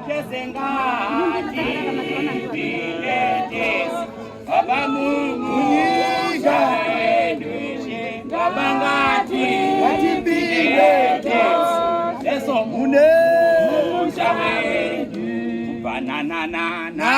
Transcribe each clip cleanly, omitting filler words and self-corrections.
Kesengati biletes Baba Mungu Jaedwishe Babangati biletes Leso mune Jaedu Banana na na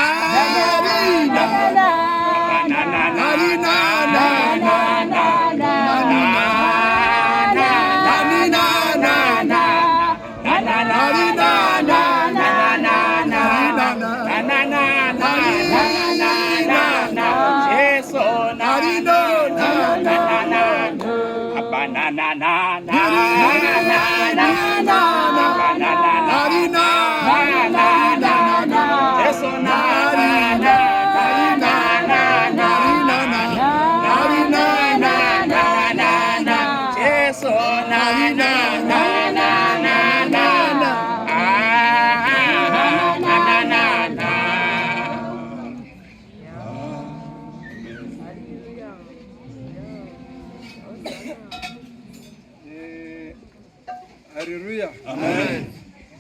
Haleluya. Amen.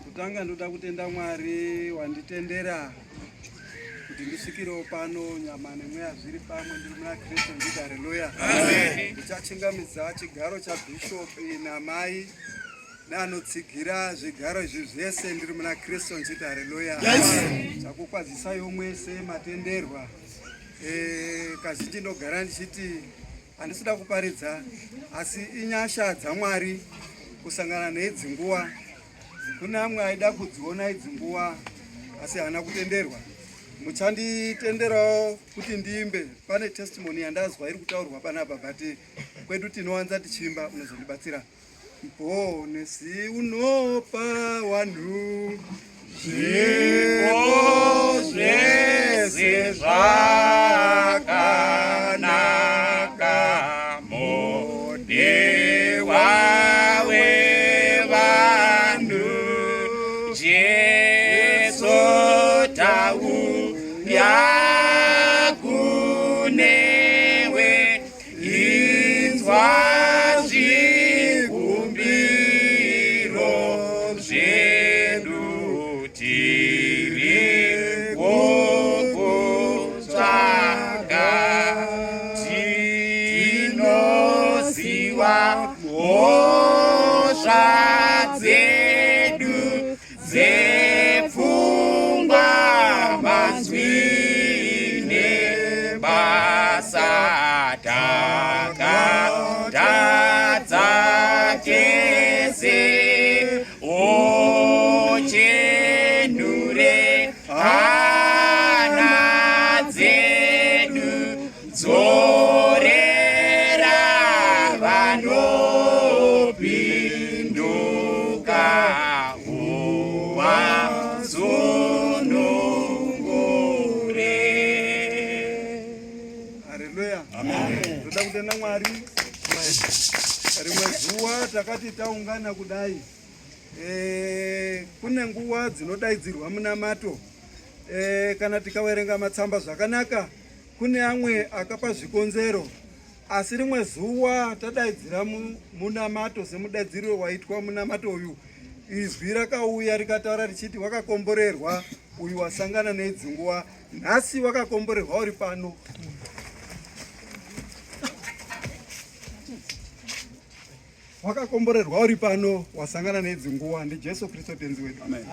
Kutanga ndoda kutenda Mwari wanditendera kuti ndisvikire pano nyama nemweya zviri pamwe ndiri muna Kristu nditi haleluya. Amen. Ndichachingamidza chigaro chaBishop namai neanotsigira zvigaro izvi zvese ndiri muna Kristu nditi haleluya. Chakukwadzisai mwese matenderwa. Kazhinji ndogara ndichiti handisida kuparidza asi inyasha dzaMwari kusangana neidzi nguva. Kuna amwe aida kudziona idzi nguva asi hana kutenderwa. Muchanditenderawo kuti ndiimbe. Pane testimony yandazwa iri kutaurwa panapa but kwedu tinowanza tichimba unozondibatsira. Bonesi unopa vanhu zvipo zvese zvakanaka mudiwa yakunewe inzwa zvikumbiro zvedu tiri kukutsvaga tinoziva mhosva dzedu dzepfungwa mazwine basataka tadzatese ochenure hana dzedu dzorera vanopinduka kutenda Mwari. Rimwe zuva takati taungana kudai kune nguva dzinodaidzirwa munamato kana tikawerenga matsamba zvakanaka kune amwe akapa zvikonzero asi rimwe zuva tadaidzira munamato semudaidziro waitwa munamato uyu izwi rakauya rikataura richiti wakakomborerwa uyu wasangana neidzi nguva nhasi wakakomborerwa uri pano. Wakakomborerwa uri pano wasangana neidzi nguva ndi Jesu Kristu tenzi wedu. Amen.